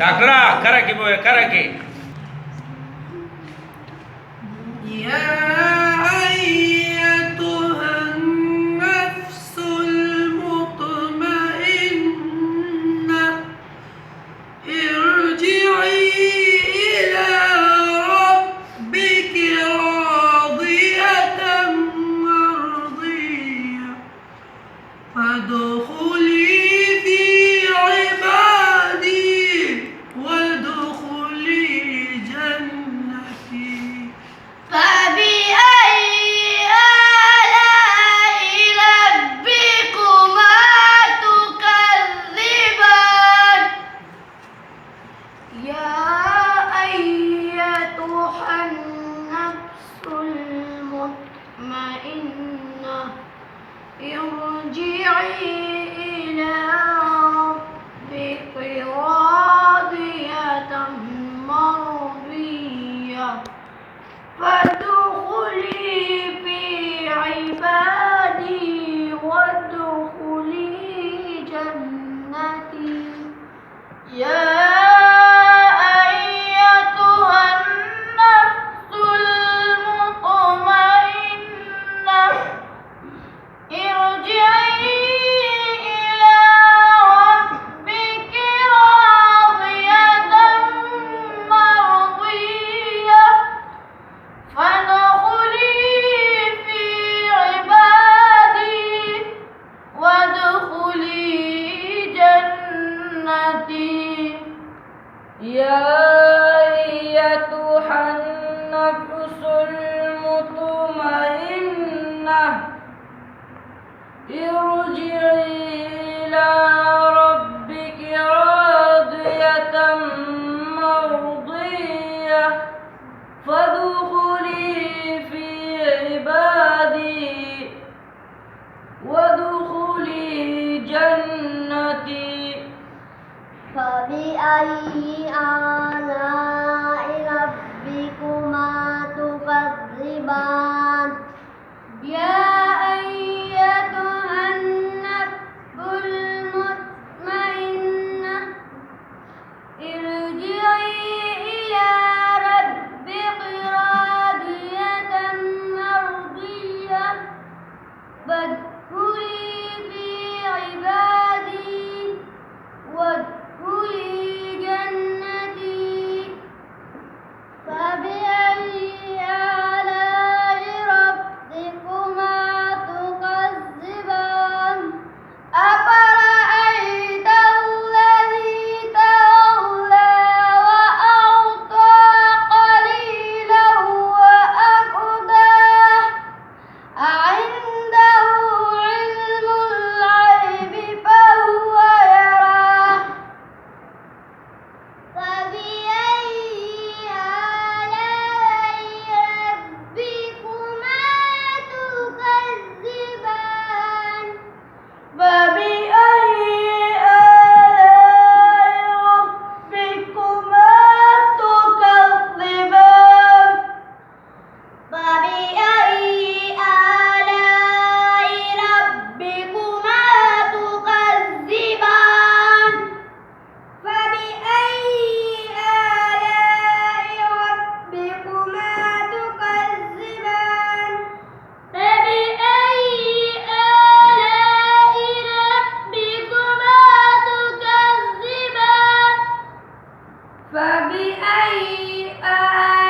డాక్టరా కరకి పోయే కరకి يا أيتها النفس المطمئنة ارجعي إلى ربك راضية مرضية فادخلي في عبادي وادخلي جنتي. فبأي آلاء ربكما تكذبان يا أيتها النفس المطمئنة ارجعي إلى ربك راضية مرضية فادخلي في عبادي وادخلي جنتي. يا أيتها النفس المطمئنة ارجعي إلى ربك راضية مرضية فادخلي في عبادي وادخلي جنتي. يا أيتها النفس المطمئنة ارجعي إلى ربك راضية مرضية فادخلي في عبادي وادخلي جنتي. فبأي آلاء ربكما تكذبان يا أيتها النفس المطمئنة ارجعي إلى ربك راضية مرضية فادخلي في عبادي وادخلي جنتي. فبأي آلاء ربكما تكذبان أفرأيت الذي تولى وأعطى قليلا وأكدى أعنده علم الغيب فهو يرى. فبأي آلاء ربكما تكذبان فبأي آلاء ربكما تكذبان فبأي آلاء ربكما تكذبان فبأي آلاء ربكما تكذبان فبأي آلاء ربكما تكذبان فبأي آلاء